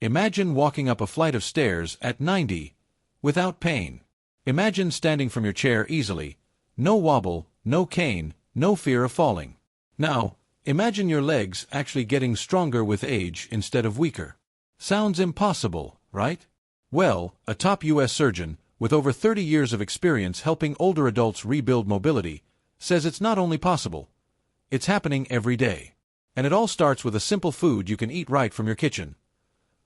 Imagine walking up a flight of stairs at 90 without pain. Imagine standing from your chair easily. No wobble, no cane, no fear of falling. Now, imagine your legs actually getting stronger with age instead of weaker. Sounds impossible, right? Well, a top U.S. surgeon, with over 30 years of experience helping older adults rebuild mobility, says it's not only possible, it's happening every day. And it all starts with a simple food you can eat right from your kitchen.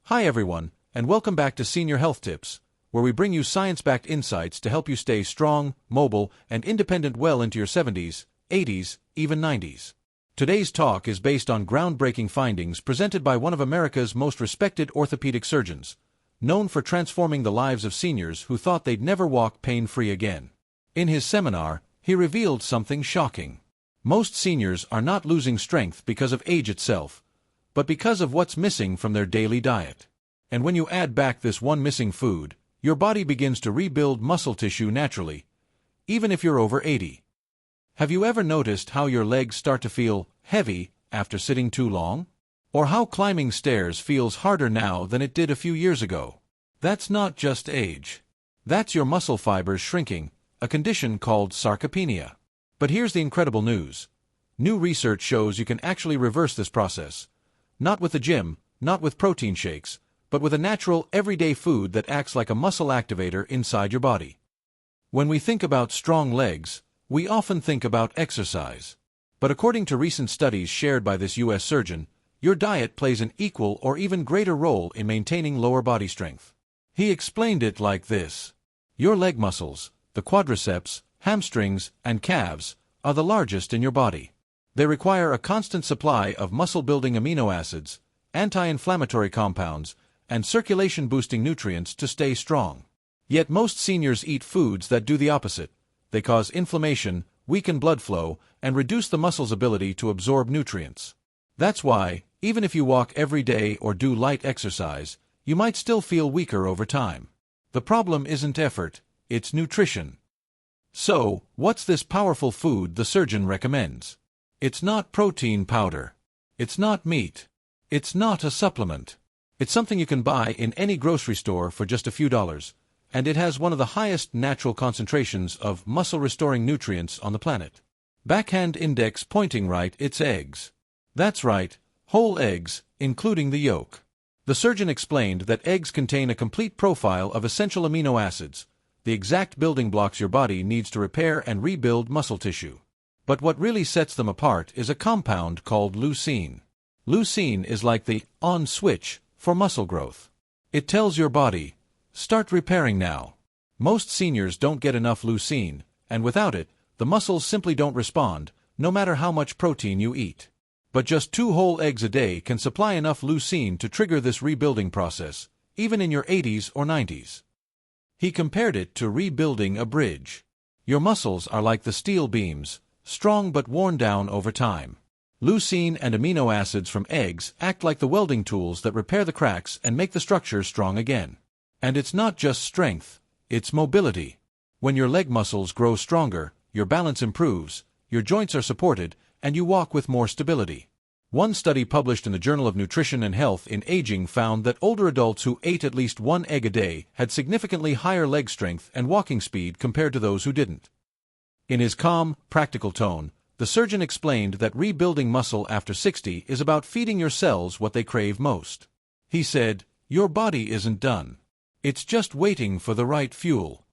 Hi everyone, and welcome back to Senior Health Tips, where we bring you science-backed insights to help you stay strong, mobile, and independent well into your 70s, 80s, even 90s. Today's talk is based on groundbreaking findings presented by one of America's most respected orthopedic surgeons, known for transforming the lives of seniors who thought they'd never walk pain-free again. In his seminar, he revealed something shocking. Most seniors are not losing strength because of age itself, but because of what's missing from their daily diet. And when you add back this one missing food, your body begins to rebuild muscle tissue naturally, even if you're over 80. Have you ever noticed how your legs start to feel heavy after sitting too long? Or how climbing stairs feels harder now than it did a few years ago? That's not just age. That's your muscle fibers shrinking, a condition called sarcopenia. But here's the incredible news. New research shows you can actually reverse this process. Not with the gym, not with protein shakes, but with a natural, everyday food that acts like a muscle activator inside your body. When we think about strong legs, we often think about exercise. But according to recent studies shared by this U.S. surgeon, your diet plays an equal or even greater role in maintaining lower body strength. He explained it like this. Your leg muscles, the quadriceps, hamstrings, and calves, are the largest in your body. They require a constant supply of muscle-building amino acids, anti-inflammatory compounds, and circulation-boosting nutrients to stay strong. Yet most seniors eat foods that do the opposite. They cause inflammation, weaken blood flow, and reduce the muscle's ability to absorb nutrients. That's why, even if you walk every day or do light exercise, you might still feel weaker over time. The problem isn't effort, it's nutrition. So, what's this powerful food the surgeon recommends? It's not protein powder. It's not meat. It's not a supplement. It's something you can buy in any grocery store for just a few dollars, and it has one of the highest natural concentrations of muscle-restoring nutrients on the planet. Backhand index pointing right, it's eggs. That's right, whole eggs, including the yolk. The surgeon explained that eggs contain a complete profile of essential amino acids, the exact building blocks your body needs to repair and rebuild muscle tissue. But what really sets them apart is a compound called leucine. Leucine is like the on switch for muscle growth. It tells your body, start repairing now. Most seniors don't get enough leucine, and without it, the muscles simply don't respond, no matter how much protein you eat. But just 2 whole eggs a day can supply enough leucine to trigger this rebuilding process, even in your 80s or 90s. He compared it to rebuilding a bridge. Your muscles are like the steel beams, strong but worn down over time. Leucine and amino acids from eggs act like the welding tools that repair the cracks and make the structure strong again. And it's not just strength, it's mobility. When your leg muscles grow stronger, your balance improves, your joints are supported, and you walk with more stability. One study published in the Journal of Nutrition and Health in Aging found that older adults who ate at least 1 egg a day had significantly higher leg strength and walking speed compared to those who didn't. In his calm, practical tone, the surgeon explained that rebuilding muscle after 60 is about feeding your cells what they crave most. He said, your body isn't done. It's just waiting for the right fuel.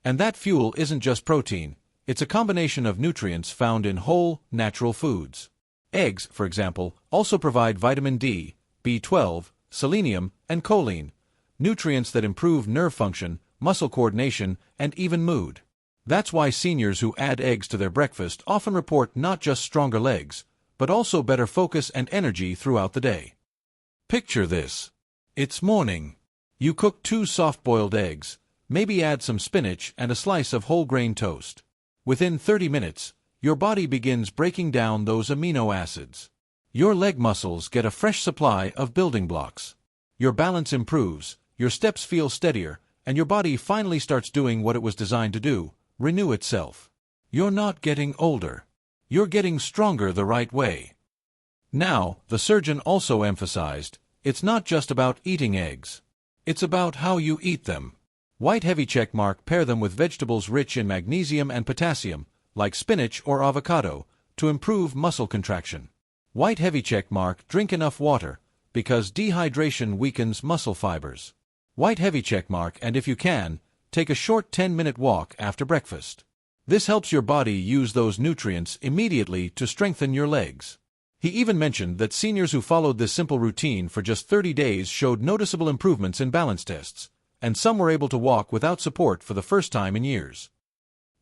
And that fuel isn't just protein, it's a combination of nutrients found in whole, natural foods. Eggs, for example, also provide vitamin D, B12, selenium, and choline, nutrients that improve nerve function, muscle coordination, and even mood. That's why seniors who add eggs to their breakfast often report not just stronger legs, but also better focus and energy throughout the day. Picture this. It's morning. You cook 2 soft-boiled eggs, maybe add some spinach and a slice of whole grain toast. Within 30 minutes, your body begins breaking down those amino acids. Your leg muscles get a fresh supply of building blocks. Your balance improves, your steps feel steadier, and your body finally starts doing what it was designed to do, renew itself. You're not getting older. You're getting stronger the right way. Now, the surgeon also emphasized, It's not just about eating eggs. It's about how you eat them. White heavy checkmark, pair them with vegetables rich in magnesium and potassium, like spinach or avocado, to improve muscle contraction. White heavy checkmark, drink enough water, because dehydration weakens muscle fibers. White heavy checkmark, and if you can, take a short 10-minute walk after breakfast. This helps your body use those nutrients immediately to strengthen your legs. He even mentioned that seniors who followed this simple routine for just 30 days showed noticeable improvements in balance tests, and some were able to walk without support for the first time in years.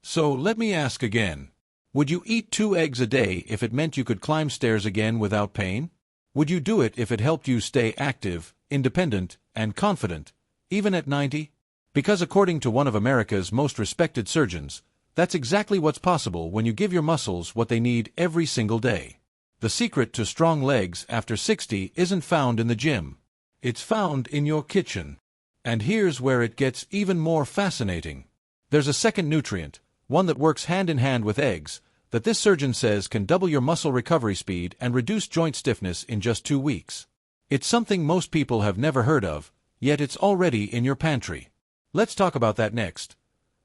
So let me ask again. Would you eat 2 eggs a day if it meant you could climb stairs again without pain? Would you do it if it helped you stay active, independent, and confident, even at 90? Because according to one of America's most respected surgeons, that's exactly what's possible when you give your muscles what they need every single day. The secret to strong legs after 60 isn't found in the gym. It's found in your kitchen. And here's where it gets even more fascinating. There's a second nutrient, one that works hand in hand with eggs, that this surgeon says can double your muscle recovery speed and reduce joint stiffness in just 2 weeks. It's something most people have never heard of, yet it's already in your pantry. Let's talk about that next.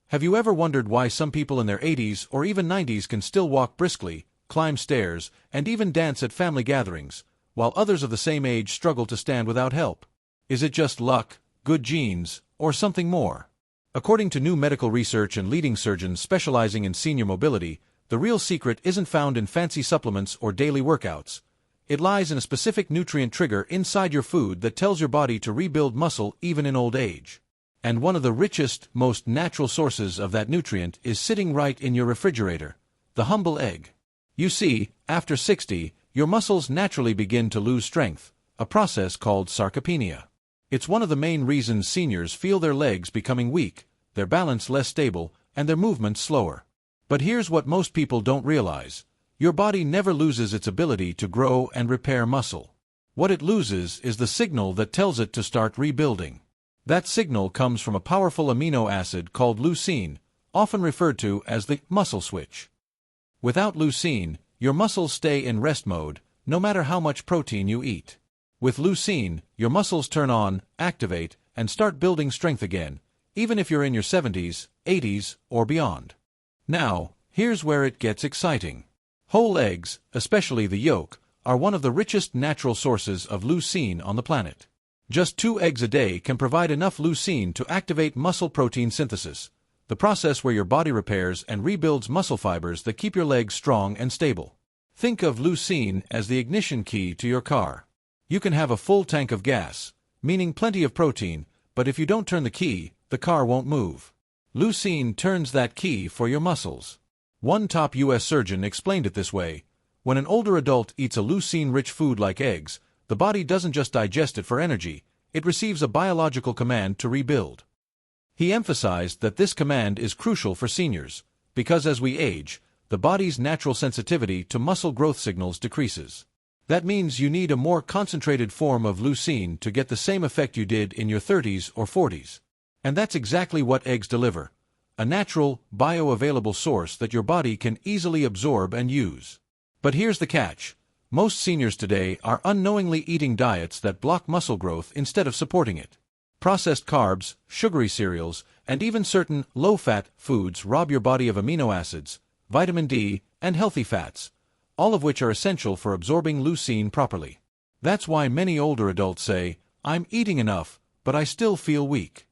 Have you ever wondered why some people in their 80s or even 90s can still walk briskly, climb stairs, and even dance at family gatherings, while others of the same age struggle to stand without help? Is it just luck, good genes, or something more? According to new medical research and leading surgeons specializing in senior mobility, the real secret isn't found in fancy supplements or daily workouts. It lies in a specific nutrient trigger inside your food that tells your body to rebuild muscle even in old age. And one of the richest, most natural sources of that nutrient is sitting right in your refrigerator, the humble egg. You see, after 60, your muscles naturally begin to lose strength, a process called sarcopenia. It's one of the main reasons seniors feel their legs becoming weak, their balance less stable, and their movements slower. But here's what most people don't realize. Your body never loses its ability to grow and repair muscle. What it loses is the signal that tells it to start rebuilding. That signal comes from a powerful amino acid called leucine, often referred to as the muscle switch. Without leucine, your muscles stay in rest mode, no matter how much protein you eat. With leucine, your muscles turn on, activate, and start building strength again, even if you're in your 70s, 80s, or beyond. Now, here's where it gets exciting. Whole eggs, especially the yolk, are one of the richest natural sources of leucine on the planet. Just 2 eggs a day can provide enough leucine to activate muscle protein synthesis, the process where your body repairs and rebuilds muscle fibers that keep your legs strong and stable. Think of leucine as the ignition key to your car. You can have a full tank of gas, meaning plenty of protein, but if you don't turn the key, the car won't move. Leucine turns that key for your muscles. One top U.S. surgeon explained it this way: when an older adult eats a leucine-rich food like eggs, the body doesn't just digest it for energy, it receives a biological command to rebuild. He emphasized that this command is crucial for seniors, because as we age, the body's natural sensitivity to muscle growth signals decreases. That means you need a more concentrated form of leucine to get the same effect you did in your 30s or 40s. And that's exactly what eggs deliver: a natural, bioavailable source that your body can easily absorb and use. But here's the catch. Most seniors today are unknowingly eating diets that block muscle growth instead of supporting it. Processed carbs, sugary cereals, and even certain low-fat foods rob your body of amino acids, vitamin D, and healthy fats, all of which are essential for absorbing leucine properly. That's why many older adults say, "I'm eating enough, but I still feel weak."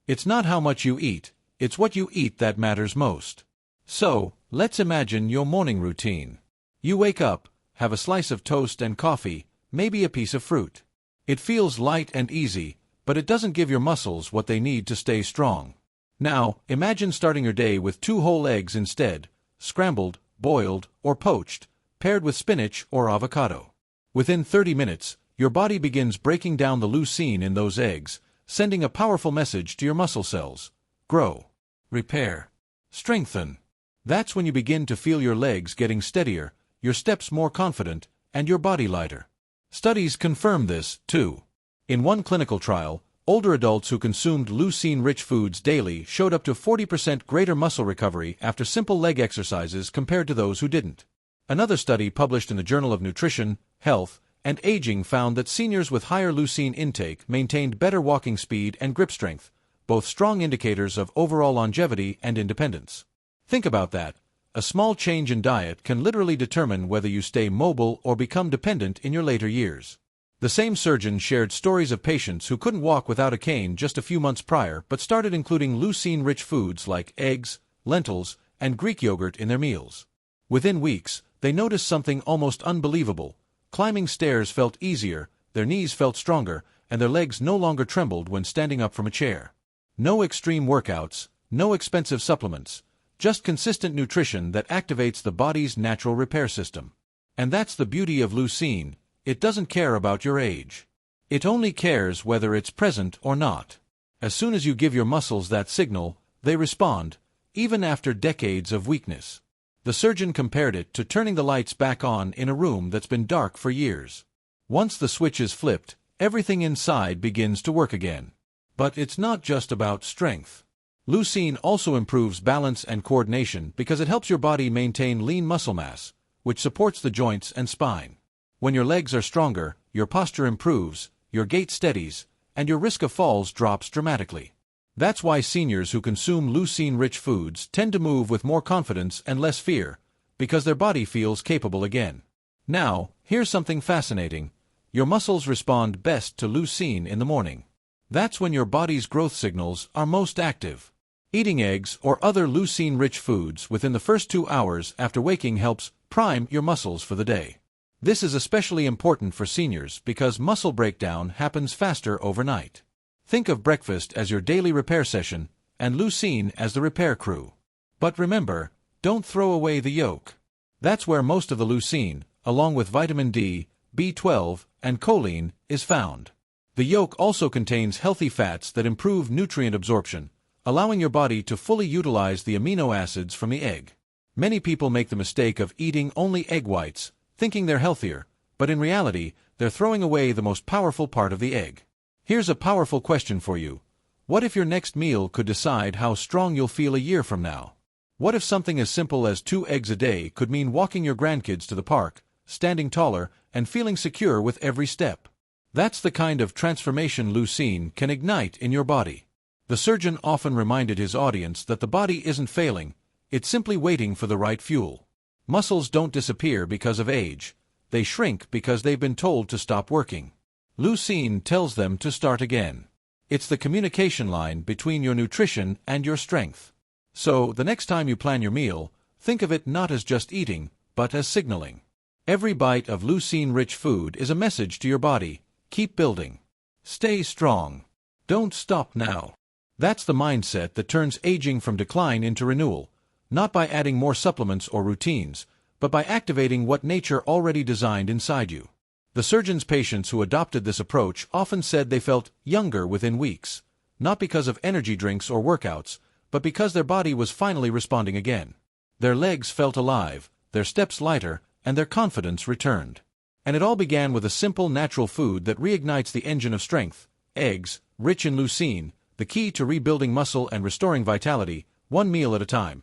It's not how much you eat, it's what you eat that matters most. So, let's imagine your morning routine. You wake up, have a slice of toast and coffee, maybe a piece of fruit. It feels light and easy, but it doesn't give your muscles what they need to stay strong. Now, imagine starting your day with 2 whole eggs instead, scrambled, boiled, or poached, paired with spinach or avocado. Within 30 minutes, your body begins breaking down the leucine in those eggs, sending a powerful message to your muscle cells: grow, repair, strengthen. That's when you begin to feel your legs getting steadier, your steps more confident, and your body lighter. Studies confirm this, too. In one clinical trial, older adults who consumed leucine-rich foods daily showed up to 40% greater muscle recovery after simple leg exercises compared to those who didn't. Another study published in the Journal of Nutrition, Health, and aging found that seniors with higher leucine intake maintained better walking speed and grip strength, both strong indicators of overall longevity and independence. Think about that. A small change in diet can literally determine whether you stay mobile or become dependent in your later years. The same surgeon shared stories of patients who couldn't walk without a cane just a few months prior but started including leucine-rich foods like eggs, lentils, and Greek yogurt in their meals. Within weeks, they noticed something almost unbelievable. Climbing stairs felt easier, their knees felt stronger, and their legs no longer trembled when standing up from a chair. No extreme workouts, no expensive supplements, just consistent nutrition that activates the body's natural repair system. And that's the beauty of leucine. It doesn't care about your age. It only cares whether it's present or not. As soon as you give your muscles that signal, they respond, even after decades of weakness. The surgeon compared it to turning the lights back on in a room that's been dark for years. Once the switch is flipped, everything inside begins to work again. But it's not just about strength. Leucine also improves balance and coordination because it helps your body maintain lean muscle mass, which supports the joints and spine. When your legs are stronger, your posture improves, your gait steadies, and your risk of falls drops dramatically. That's why seniors who consume leucine-rich foods tend to move with more confidence and less fear, because their body feels capable again. Now, here's something fascinating. Your muscles respond best to leucine in the morning. That's when your body's growth signals are most active. Eating eggs or other leucine-rich foods within the first 2 hours after waking helps prime your muscles for the day. This is especially important for seniors because muscle breakdown happens faster overnight. Think of breakfast as your daily repair session and leucine as the repair crew. But remember, don't throw away the yolk. That's where most of the leucine, along with vitamin D, B12, and choline, is found. The yolk also contains healthy fats that improve nutrient absorption, allowing your body to fully utilize the amino acids from the egg. Many people make the mistake of eating only egg whites, thinking they're healthier, but in reality, they're throwing away the most powerful part of the egg. Here's a powerful question for you. What if your next meal could decide how strong you'll feel a year from now? What if something as simple as 2 eggs a day could mean walking your grandkids to the park, standing taller, and feeling secure with every step? That's the kind of transformation leucine can ignite in your body. The surgeon often reminded his audience that the body isn't failing, it's simply waiting for the right fuel. Muscles don't disappear because of age. They shrink because they've been told to stop working. Leucine tells them to start again. It's the communication line between your nutrition and your strength. So, the next time you plan your meal, think of it not as just eating, but as signaling. Every bite of leucine-rich food is a message to your body. Keep building. Stay strong. Don't stop now. That's the mindset that turns aging from decline into renewal, not by adding more supplements or routines, but by activating what nature already designed inside you. The surgeon's patients who adopted this approach often said they felt younger within weeks, not because of energy drinks or workouts, but because their body was finally responding again. Their legs felt alive, their steps lighter, and their confidence returned. And it all began with a simple natural food that reignites the engine of strength: eggs, rich in leucine, the key to rebuilding muscle and restoring vitality, one meal at a time.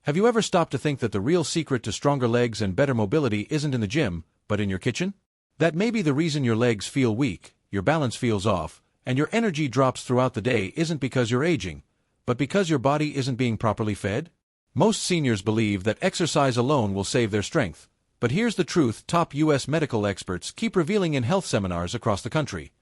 Have you ever stopped to think that the real secret to stronger legs and better mobility isn't in the gym, but in your kitchen? That may be the reason your legs feel weak, your balance feels off, and your energy drops throughout the day isn't because you're aging, but because your body isn't being properly fed? Most seniors believe that exercise alone will save their strength. But here's the truth top U.S. medical experts keep revealing in health seminars across the country.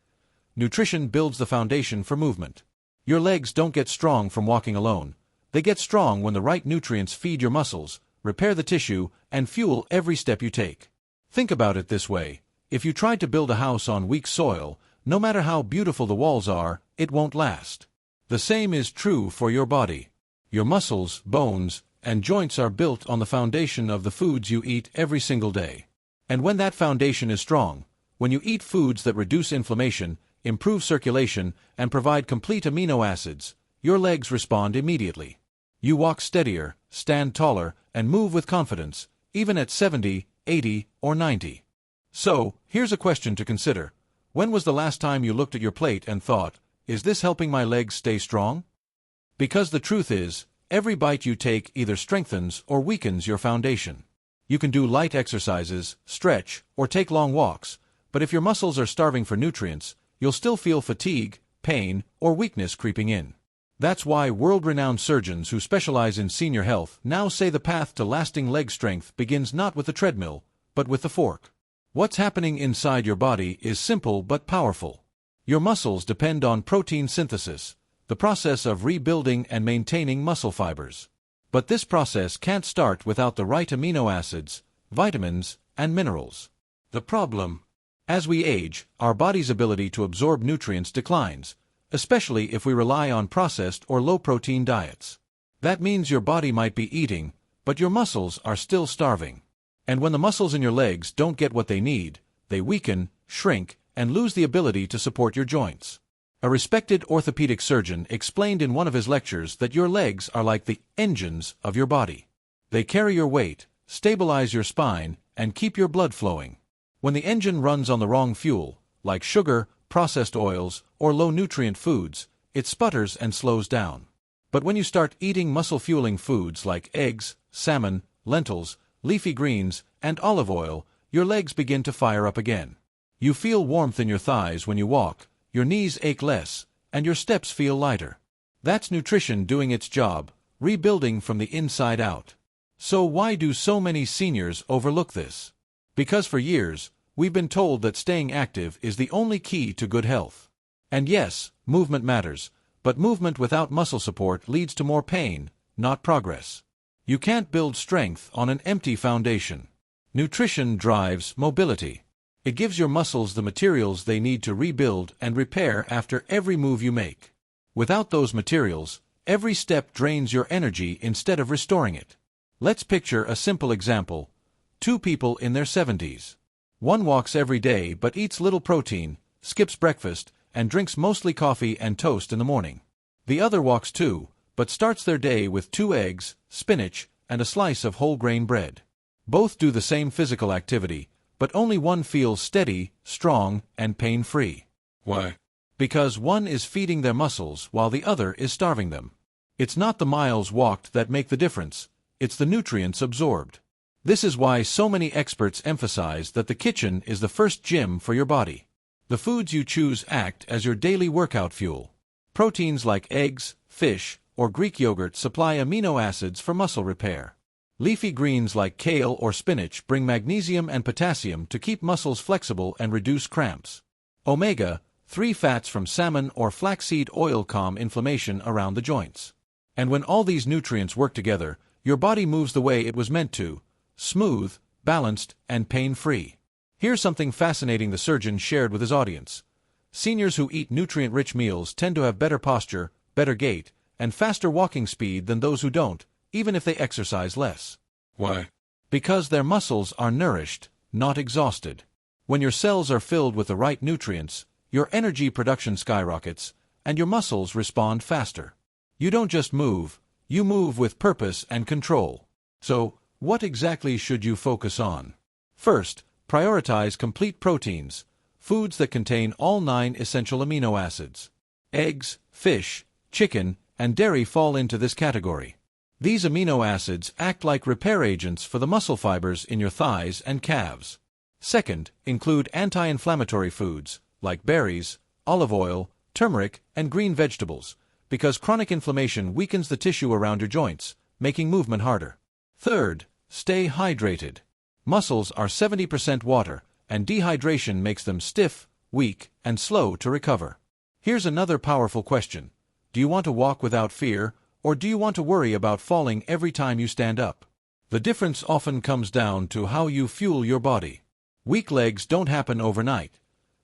Nutrition builds the foundation for movement. Your legs don't get strong from walking alone. They get strong when the right nutrients feed your muscles, repair the tissue, and fuel every step you take. Think about it this way. If you tried to build a house on weak soil, no matter how beautiful the walls are, it won't last. The same is true for your body. Your muscles, bones, and joints are built on the foundation of the foods you eat every single day. And when that foundation is strong, when you eat foods that reduce inflammation, improve circulation, and provide complete amino acids, your legs respond immediately. You walk steadier, stand taller, and move with confidence, even at 70, 80, or 90. So, here's a question to consider. When was the last time you looked at your plate and thought, is this helping my legs stay strong? Because the truth is, every bite you take either strengthens or weakens your foundation. You can do light exercises, stretch, or take long walks, But if your muscles are starving for nutrients, you'll still feel fatigue, pain, or weakness creeping in. That's why world-renowned surgeons who specialize in senior health now say the path to lasting leg strength begins not with the treadmill, but with the fork. What's happening inside your body is simple but powerful. Your muscles depend on protein synthesis, the process of rebuilding and maintaining muscle fibers. But this process can't start without the right amino acids, vitamins, and minerals. The problem: as we age, our body's ability to absorb nutrients declines, especially if we rely on processed or low-protein diets. That means your body might be eating, but your muscles are still starving. And when the muscles in your legs don't get what they need, they weaken, shrink, and lose the ability to support your joints. A respected orthopedic surgeon explained in one of his lectures that your legs are like the engines of your body. They carry your weight, stabilize your spine, and keep your blood flowing. When the engine runs on the wrong fuel, like sugar, processed oils, or low-nutrient foods, it sputters and slows down. But when you start eating muscle-fueling foods like eggs, salmon, lentils, leafy greens, and olive oil, your legs begin to fire up again. You feel warmth in your thighs when you walk, your knees ache less, and your steps feel lighter. That's nutrition doing its job, rebuilding from the inside out. So why do so many seniors overlook this? Because for years, we've been told that staying active is the only key to good health. And yes, movement matters, but movement without muscle support leads to more pain, not progress. You can't build strength on an empty foundation. Nutrition drives mobility. It gives your muscles the materials they need to rebuild and repair after every move you make. Without those materials, every step drains your energy instead of restoring it. Let's picture a simple example. Two people in their 70s. One walks every day but eats little protein, skips breakfast, and drinks mostly coffee and toast in the morning. The other walks too, but starts their day with 2 eggs, spinach, and a slice of whole grain bread. Both do the same physical activity, but only one feels steady, strong, and pain-free. Why? Because one is feeding their muscles while the other is starving them. It's not the miles walked that make the difference, it's the nutrients absorbed. This is why so many experts emphasize that the kitchen is the first gym for your body. The foods you choose act as your daily workout fuel. Proteins like eggs, fish, or Greek yogurt supply amino acids for muscle repair. Leafy greens like kale or spinach bring magnesium and potassium to keep muscles flexible and reduce cramps. Omega-3 fats from salmon or flaxseed oil calm inflammation around the joints. And when all these nutrients work together, your body moves the way it was meant to: smooth, balanced, and pain-free. Here's something fascinating the surgeon shared with his audience. Seniors who eat nutrient-rich meals tend to have better posture, better gait, and faster walking speed than those who don't, even if they exercise less. Why? Because their muscles are nourished, not exhausted. When your cells are filled with the right nutrients, your energy production skyrockets, and your muscles respond faster. You don't just move, you move with purpose and control. So, what exactly should you focus on? First, prioritize complete proteins, foods that contain all 9 essential amino acids. Eggs, fish, chicken, and dairy fall into this category. These amino acids act like repair agents for the muscle fibers in your thighs and calves. Second, include anti-inflammatory foods, like berries, olive oil, turmeric, and green vegetables, because chronic inflammation weakens the tissue around your joints, making movement harder. Third, stay hydrated. Muscles are 70% water, and dehydration makes them stiff, weak, and slow to recover. Here's another powerful question. Do you want to walk without fear, or do you want to worry about falling every time you stand up? The difference often comes down to how you fuel your body. Weak legs don't happen overnight.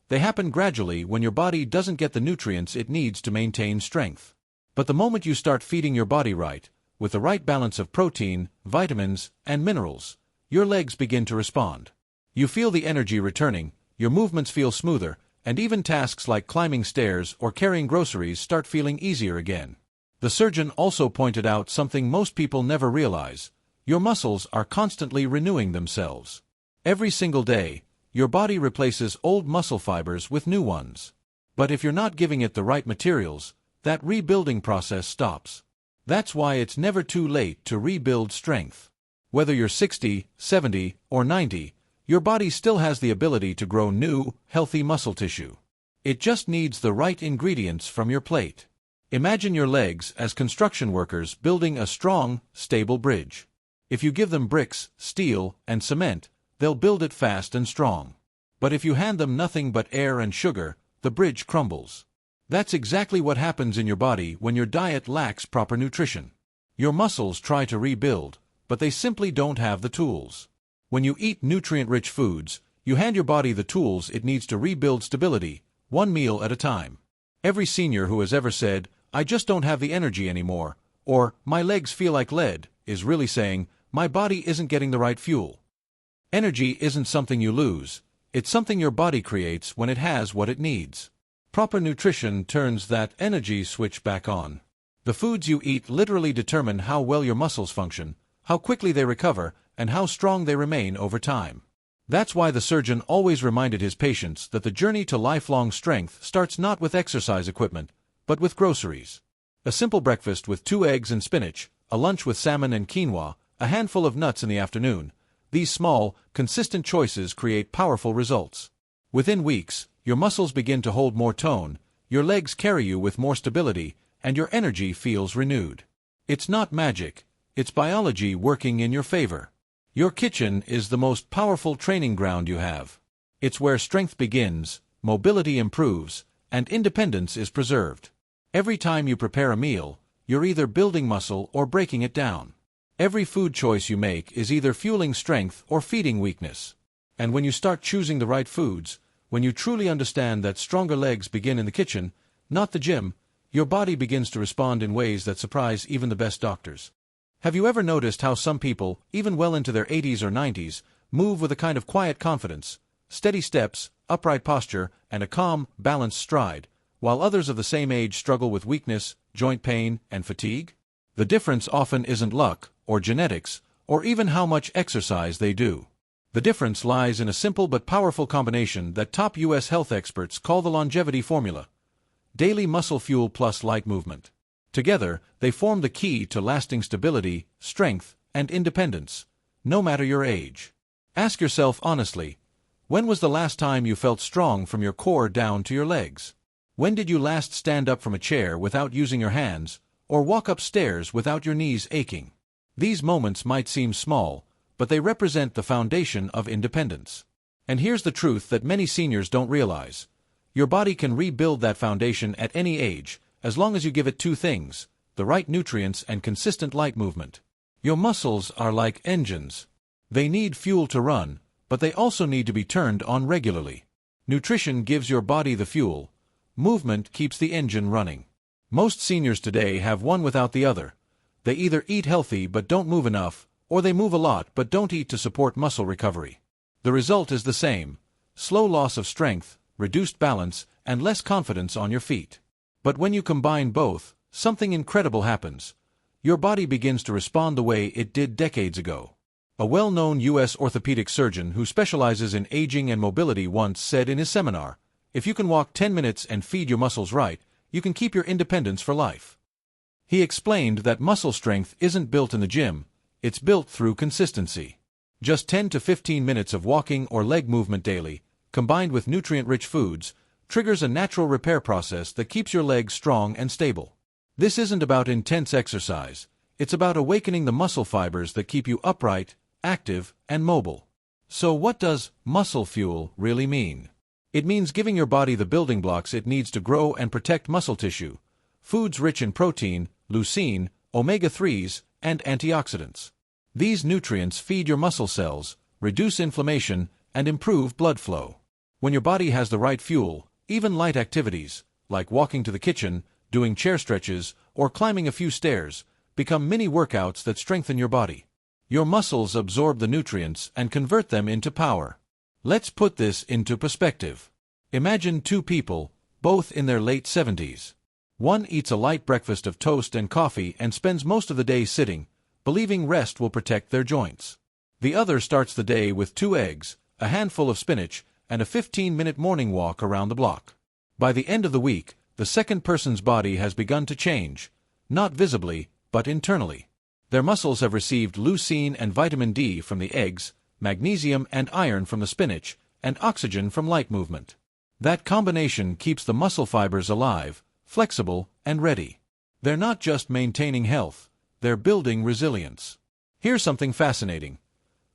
They happen gradually when your body doesn't get the nutrients it needs to maintain strength. But the moment you start feeding your body right, with the right balance of protein, vitamins, and minerals, your legs begin to respond. You feel the energy returning, your movements feel smoother, and even tasks like climbing stairs or carrying groceries start feeling easier again. The surgeon also pointed out something most people never realize. Your muscles are constantly renewing themselves. Every single day, your body replaces old muscle fibers with new ones. But if you're not giving it the right materials, that rebuilding process stops. That's why it's never too late to rebuild strength. Whether you're 60, 70, or 90, your body still has the ability to grow new, healthy muscle tissue. It just needs the right ingredients from your plate. Imagine your legs as construction workers building a strong, stable bridge. If you give them bricks, steel, and cement, they'll build it fast and strong. But if you hand them nothing but air and sugar, the bridge crumbles. That's exactly what happens in your body when your diet lacks proper nutrition. Your muscles try to rebuild, but they simply don't have the tools. When you eat nutrient-rich foods, you hand your body the tools it needs to rebuild stability, one meal at a time. Every senior who has ever said, "I just don't have the energy anymore," or "my legs feel like lead," is really saying, "My body isn't getting the right fuel." Energy isn't something you lose, it's something your body creates when it has what it needs. Proper nutrition turns that energy switch back on. The foods you eat literally determine how well your muscles function, how quickly they recover, and how strong they remain over time. That's why the surgeon always reminded his patients that the journey to lifelong strength starts not with exercise equipment, but with groceries. A simple breakfast with 2 eggs and spinach, a lunch with salmon and quinoa, a handful of nuts in the afternoon. These small, consistent choices create powerful results. Within weeks, your muscles begin to hold more tone, your legs carry you with more stability, and your energy feels renewed. It's not magic, it's biology working in your favor. Your kitchen is the most powerful training ground you have. It's where strength begins, mobility improves, and independence is preserved. Every time you prepare a meal, you're either building muscle or breaking it down. Every food choice you make is either fueling strength or feeding weakness. And when you start choosing the right foods, when you truly understand that stronger legs begin in the kitchen, not the gym, your body begins to respond in ways that surprise even the best doctors. Have you ever noticed how some people, even well into their 80s or 90s, move with a kind of quiet confidence, steady steps, upright posture, and a calm, balanced stride, while others of the same age struggle with weakness, joint pain, and fatigue? The difference often isn't luck, or genetics, or even how much exercise they do. The difference lies in a simple but powerful combination that top U.S. health experts call the longevity formula: daily muscle fuel plus light movement. Together, they form the key to lasting stability, strength, and independence, no matter your age. Ask yourself honestly, when was the last time you felt strong from your core down to your legs? When did you last stand up from a chair without using your hands, or walk upstairs without your knees aching? These moments might seem small, but they represent the foundation of independence. And here's the truth that many seniors don't realize. Your body can rebuild that foundation at any age, as long as you give it 2 things, the right nutrients and consistent light movement. Your muscles are like engines. They need fuel to run, but they also need to be turned on regularly. Nutrition gives your body the fuel. Movement keeps the engine running. Most seniors today have one without the other. They either eat healthy but don't move enough, or they move a lot but don't eat to support muscle recovery. The result is the same: slow loss of strength, reduced balance, and less confidence on your feet. But when you combine both, something incredible happens. Your body begins to respond the way it did decades ago. A well-known U.S. orthopedic surgeon who specializes in aging and mobility once said in his seminar, "If you can walk 10 minutes and feed your muscles right, you can keep your independence for life." He explained that muscle strength isn't built in the gym, it's built through consistency. Just 10 to 15 minutes of walking or leg movement daily, combined with nutrient-rich foods, triggers a natural repair process that keeps your legs strong and stable. This isn't about intense exercise, it's about awakening the muscle fibers that keep you upright, active, and mobile. So what does muscle fuel really mean? It means giving your body the building blocks it needs to grow and protect muscle tissue. Foods rich in protein, leucine, omega-3s, and antioxidants. These nutrients feed your muscle cells, reduce inflammation, and improve blood flow. When your body has the right fuel, even light activities, like walking to the kitchen, doing chair stretches, or climbing a few stairs, become mini workouts that strengthen your body. Your muscles absorb the nutrients and convert them into power. Let's put this into perspective. Imagine 2 people, both in their late 70s. One eats a light breakfast of toast and coffee and spends most of the day sitting, believing rest will protect their joints. The other starts the day with 2 eggs, a handful of spinach, and a 15-minute morning walk around the block. By the end of the week, the second person's body has begun to change, not visibly, but internally. Their muscles have received leucine and vitamin D from the eggs, magnesium and iron from the spinach, and oxygen from light movement. That combination keeps the muscle fibers alive, flexible, and ready. They're not just maintaining health, they're building resilience. Here's something fascinating.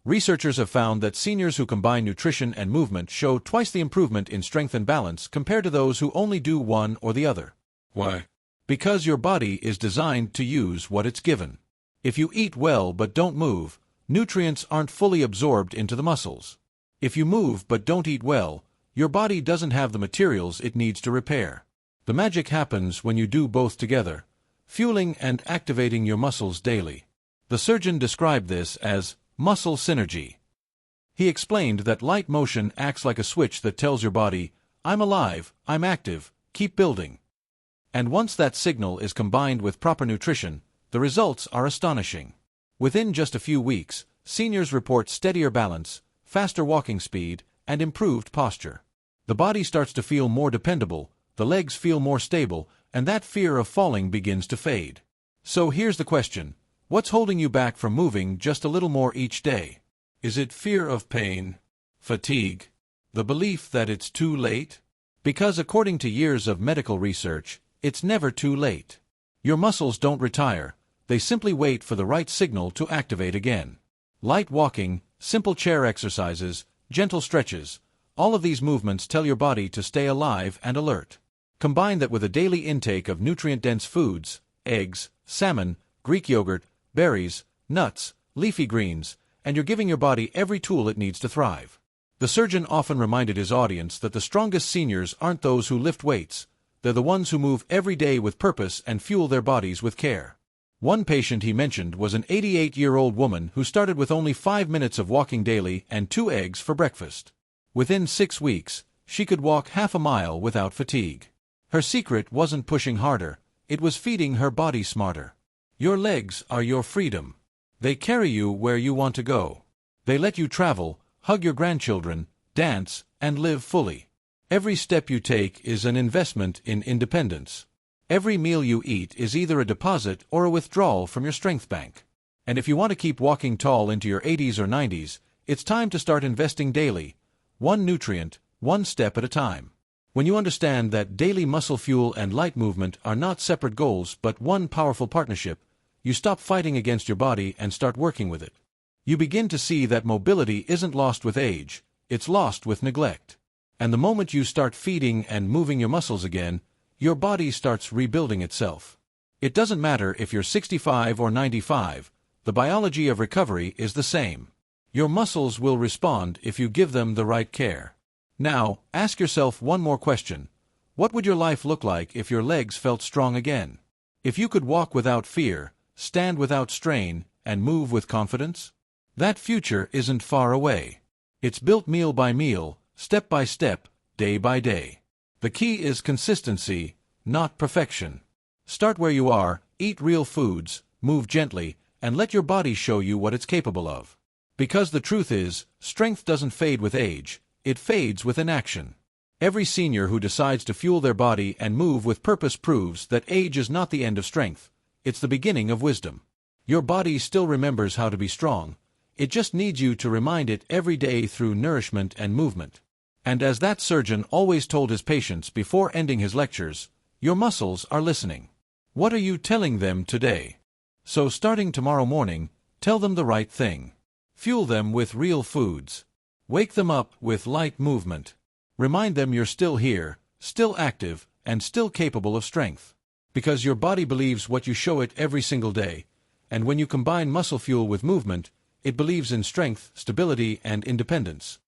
Researchers have found that seniors who combine nutrition and movement show twice the improvement in strength and balance compared to those who only do one or the other. Why? Because your body is designed to use what it's given. If you eat well but don't move, nutrients aren't fully absorbed into the muscles. If you move but don't eat well, your body doesn't have the materials it needs to repair. The magic happens when you do both together, fueling and activating your muscles daily. The surgeon described this as muscle synergy. He explained that light motion acts like a switch that tells your body, "I'm alive, I'm active, keep building." And once that signal is combined with proper nutrition, the results are astonishing. Within just a few weeks, seniors report steadier balance, faster walking speed, and improved posture. The body starts to feel more dependable, the legs feel more stable, and that fear of falling begins to fade. So here's the question. What's holding you back from moving just a little more each day? Is it fear of pain? Fatigue? The belief that it's too late? Because according to years of medical research, it's never too late. Your muscles don't retire, they simply wait for the right signal to activate again. Light walking, simple chair exercises, gentle stretches, all of these movements tell your body to stay alive and alert. Combine that with a daily intake of nutrient-dense foods, eggs, salmon, Greek yogurt, berries, nuts, leafy greens, and you're giving your body every tool it needs to thrive. The surgeon often reminded his audience that the strongest seniors aren't those who lift weights, they're the ones who move every day with purpose and fuel their bodies with care. One patient he mentioned was an 88-year-old woman who started with only 5 minutes of walking daily and 2 eggs for breakfast. Within 6 weeks, she could walk half a mile without fatigue. Her secret wasn't pushing harder, it was feeding her body smarter. Your legs are your freedom. They carry you where you want to go. They let you travel, hug your grandchildren, dance, and live fully. Every step you take is an investment in independence. Every meal you eat is either a deposit or a withdrawal from your strength bank. And if you want to keep walking tall into your 80s or 90s, it's time to start investing daily, one nutrient, one step at a time. When you understand that daily muscle fuel and light movement are not separate goals but one powerful partnership, you stop fighting against your body and start working with it. You begin to see that mobility isn't lost with age, it's lost with neglect. And the moment you start feeding and moving your muscles again, your body starts rebuilding itself. It doesn't matter if you're 65 or 95, the biology of recovery is the same. Your muscles will respond if you give them the right care. Now, ask yourself one more question. What would your life look like if your legs felt strong again? If you could walk without fear, stand without strain, and move with confidence? That future isn't far away. It's built meal by meal, step by step, day by day. The key is consistency, not perfection. Start where you are, eat real foods, move gently, and let your body show you what it's capable of. Because the truth is, strength doesn't fade with age, it fades with inaction. Every senior who decides to fuel their body and move with purpose proves that age is not the end of strength, it's the beginning of wisdom. Your body still remembers how to be strong, it just needs you to remind it every day through nourishment and movement. And as that surgeon always told his patients before ending his lectures, your muscles are listening. What are you telling them today? So starting tomorrow morning, tell them the right thing. Fuel them with real foods. Wake them up with light movement. Remind them you're still here, still active, and still capable of strength. Because your body believes what you show it every single day, and when you combine muscle fuel with movement, it believes in strength, stability, and independence.